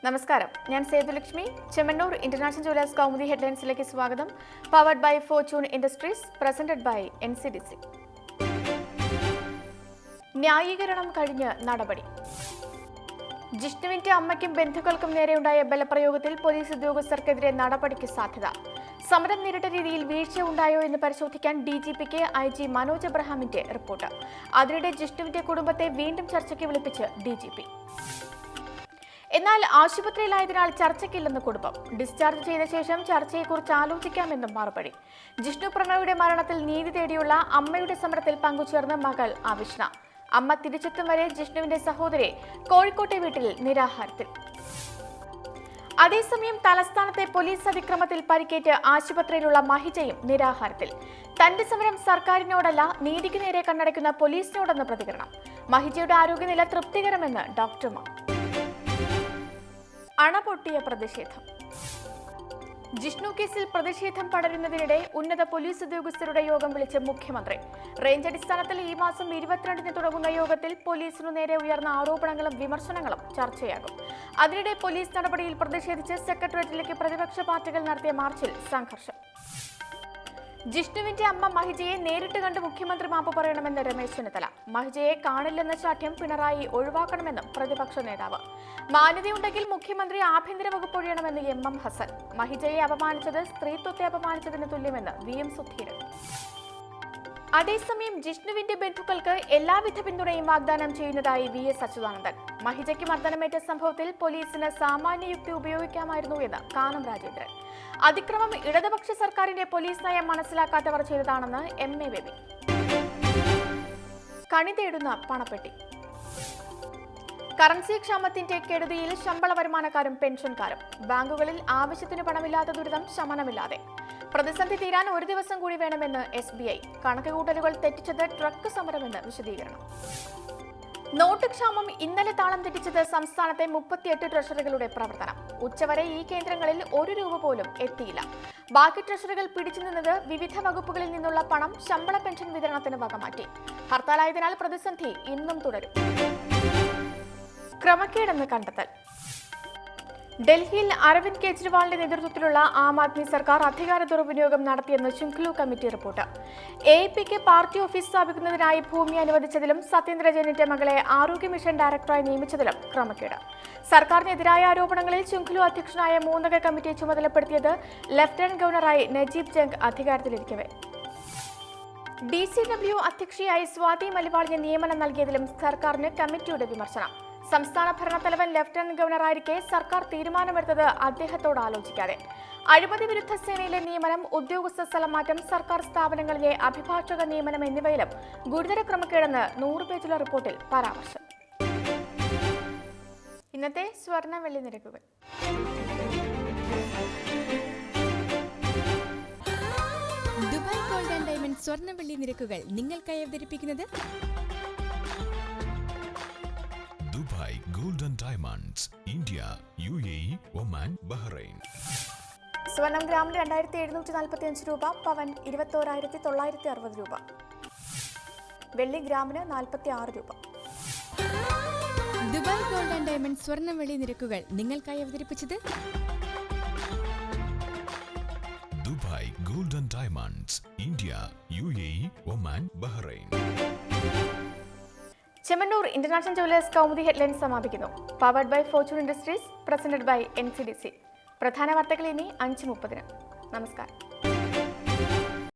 നമസ്കാരം, ഞാൻ Sethulakshmi. Chemmanur international jewellers Kaumudi ഹെഡ്ലൈൻസിലേക്ക് സ്വാഗതം. Powered by Fortune industries, presented by NCDC. ന്യായീകരണം കഴിഞ്ഞ് നടപടി. ജിഷ്ണുവിന്റെ അമ്മയ്ക്കും ബന്ധുക്കൾക്കും നേരെയുണ്ടായ ബലപ്രയോഗത്തിൽ പോലീസ് ഉദ്യോഗസ്ഥർക്കെതിരെ നടപടിക്ക് സാധ്യത. സമരം നേരിട്ട രീതിയിൽ വീഴ്ച ഉണ്ടായോ എന്ന് പരിശോധിക്കാൻ DGPക്ക് IG മനോജ് എബ്രഹാമിന്റെ റിപ്പോർട്ട്. അതിനിടെ ജിഷ്ണുവിന്റെ കുടുംബത്തെ വീണ്ടും ചർച്ചയ്ക്ക് വിളിപ്പിച്ച് DGP. എന്നാൽ ആശുപത്രിയിലായതിനാൽ ചർച്ചയ്ക്കില്ലെന്ന് കുടുംബം. ഡിസ്ചാർജ് ചെയ്ത ശേഷം ചർച്ചയെക്കുറിച്ച് ആലോചിക്കാമെന്നും മറുപടി. ജിഷ്ണു പ്രണയുടെ മരണത്തിൽ നീതി തേടിയുള്ള അമ്മയുടെ സമരത്തിൽ പങ്കുചേർന്ന മകൾ അവിഷ്ണ. അമ്മ തിരിച്ചെത്തും വരെ ജിഷ്ണുവിന്റെ സഹോദരി കോഴിക്കോട്ടെ വീട്ടിൽ നിരാഹാരത്തിൽ. അതേസമയം തലസ്ഥാനത്തെ പോലീസ് അതിക്രമത്തിൽ പരിക്കേറ്റ് ആശുപത്രിയിലുള്ള മഹിജയും നിരാഹാരത്തിൽ. തന്റെ സമരം സർക്കാരിനോടല്ല, നീതിക്ക് നേരെ കണ്ണടയ്ക്കുന്ന പോലീസിനോടെന്ന് പ്രതികരണം. മഹിജയുടെ ആരോഗ്യനില തൃപ്തികരമെന്ന് ഡോക്ടർമാർ. അണപൊട്ടിയ പ്രതിഷേധം. ജിഷ്ണു കേസിൽ പ്രതിഷേധം പടരുന്നതിനിടെ ഉന്നത പോലീസ് ഉദ്യോഗസ്ഥരുടെ യോഗം വിളിച്ച് മുഖ്യമന്ത്രി. റേഞ്ച് അടിസ്ഥാനത്തിൽ ഈ മാസം 22-ന് തുടങ്ങുന്ന യോഗത്തിൽ പോലീസിനു നേരെ ഉയർന്ന ആരോപണങ്ങളും വിമർശനങ്ങളും ചർച്ചയാകും. അതിനിടെ പോലീസ് നടപടിയിൽ പ്രതിഷേധിച്ച് സെക്രട്ടേറിയറ്റിലേക്ക് പ്രതിപക്ഷ പാർട്ടികൾ നടത്തിയ മാർച്ചിൽ സംഘർഷം. ജിഷ്ണുവിന്റെ അമ്മ മഹിജയെ നേരിട്ട് കണ്ട് മുഖ്യമന്ത്രി മാപ്പ് പറയണമെന്ന് രമേശ് ചെന്നിത്തല. മഹിജയെ കാണില്ലെന്ന ശാഠ്യം പിണറായി ഒഴിവാക്കണമെന്നും പ്രതിപക്ഷ നേതാവ്. മാന്യതയുണ്ടെങ്കിൽ മുഖ്യമന്ത്രി ആഭ്യന്തര വകുപ്പ് ഒഴിയണമെന്ന് MM ഹസൻ. മഹിജയെ അപമാനിച്ചത് സ്ത്രീത്വത്തെ അപമാനിച്ചതിന് തുല്യമെന്ന് VM സുധീരൻ. അതേസമയം ജിഷ്ണുവിന്റെ ബന്ധുക്കൾക്ക് എല്ലാവിധ പിന്തുണയും വാഗ്ദാനം ചെയ്യുന്നതായി VS അച്യുതാനന്ദൻ. മഹിജയ്ക്ക് മർദ്ദനമേറ്റ സംഭവത്തിൽ പോലീസിന് സാമാന്യ യുക്തി ഉപയോഗിക്കാമായിരുന്നു എന്ന് കാനം രാജേന്ദ്രൻ. അതിക്രമം ഇടതുപക്ഷ സർക്കാരിന്റെ പോലീസ് നയം മനസ്സിലാക്കാത്തവർ ചെയ്തതാണെന്ന് MA ബേബി. കണി തേടുന്ന പണപ്പെട്ടി. കറൻസി ക്ഷാമത്തിന്റെ കെടുതിയിൽ ശമ്പള വരുമാനക്കാരും പെൻഷൻകാരും. ബാങ്കുകളിൽ ആവശ്യത്തിന് പണമില്ലാത്ത ദുരിതം ശമനമില്ലാതെ. പ്രതിസന്ധി തീരാൻ ഒരു ദിവസം കൂടി വേണമെന്ന് SBI. കണക്കുകൂട്ടലുകൾ തെറ്റിച്ചത് ട്രക്ക് സമരമെന്ന് വിശദീകരണം. നോട്ട് ക്ഷാമം ഇന്നലെ താളം തെറ്റിച്ചത് സംസ്ഥാനത്തെ 38 ട്രഷറികളുടെ പ്രവർത്തനം. ഉച്ചവരെ ഈ കേന്ദ്രങ്ങളിൽ ₹1 പോലും എത്തിയില്ല. ബാക്കി ട്രഷറികൾ പിടിച്ചു നിന്നത് വിവിധ വകുപ്പുകളിൽ നിന്നുള്ള പണം ശമ്പള പെൻഷൻ വിതരണത്തിന് വകമാറ്റി. ഹർത്താലായതിനാൽ പ്രതിസന്ധി ഇന്നും തുടരും. ക്രമക്കേടെന്ന് കണ്ടെത്തൽ. ഡൽഹിയിൽ അരവിന്ദ് കെജ്രിവാളിന്റെ നേതൃത്വത്തിലുള്ള ആം ആദ്മി സർക്കാർ അധികാര ദുർവിനിയോഗം നടത്തിയെന്ന് ശുംഖ്ലു കമ്മിറ്റി റിപ്പോർട്ട്. AAPക്ക് പാർട്ടി ഓഫീസ് സ്ഥാപിക്കുന്നതിനായി ഭൂമി അനുവദിച്ചതിലും സത്യേന്ദ്ര ജെയിനിന്റെ മകളെ ആരോഗ്യ മിഷൻ ഡയറക്ടറായി നിയമിച്ചതിലും ക്രമക്കേട്. സർക്കാരിനെതിരായ ആരോപണങ്ങളിൽ ശുംഖ്ലു അധ്യക്ഷനായ 3-അംഗ കമ്മിറ്റിയെ ചുമതലപ്പെടുത്തിയത് ലഫ്റ്റനന്റ് ഗവർണറായി നജീബ് ജംഗ് അധികാരത്തിലിരിക്കവെ. DCW അധ്യക്ഷയായി സ്വാതി മലിവാളിന് നിയമനം നൽകിയതിലും സർക്കാരിന് കമ്മിറ്റിയുടെ വിമർശനം. സംസ്ഥാന ഭരണത്തലവൻ ലഫ്റ്റനന്റ് ഗവർണറായിരിക്കെ സർക്കാർ തീരുമാനമെടുത്തത് അദ്ദേഹത്തോട് ആലോചിക്കാതെ. അഴിമതി വിരുദ്ധ സേനയിലെ നിയമനം, ഉദ്യോഗസ്ഥ സ്ഥലമാറ്റം, സർക്കാർ സ്ഥാപനങ്ങളിലെ അഭിഭാഷക നിയമനം എന്നിവയിലും ഗുരുതര ക്രമക്കേടെന്ന് 100 പേജുള്ള റിപ്പോർട്ടിൽ പരാമർശം. ഇന്നത്തെ സ്വർണ്ണ വെള്ളി നിരക്കുകൾ. ദുബായ് ഗോൾഡ് ആൻഡ് ഡയമണ്ട് സ്വർണ്ണ വെള്ളി നിരക്കുകൾ നിങ്ങൾക്കായി അവതരിപ്പിക്കുന്നത് Dubai gold and diamonds, India, UAE, Oman, Bahrain. സ്വർണം ഗ്രാമിന് 2745 രൂപ, പവൻ 21,960 രൂപ, വെള്ളി ഗ്രാമിന് 46 രൂപ. ദുബായ് ഗോൾഡ് ആൻഡ് ഡയമണ്ട് സ്വർണ്ണ വെള്ളി നിരക്കുകൾ നിങ്ങൾക്കായി അവതരിപ്പിച്ചത് Dubai gold and diamonds, India, UAE, Oman, Bahrain. Chemmanur international jewellers Kaumudi headlines സമാപിക്കുന്നു. Powered by Fortune industries, presented by NCDC. പ്രധാന വാർത്തകൾ ഇനി 5:30. നമസ്കാരം.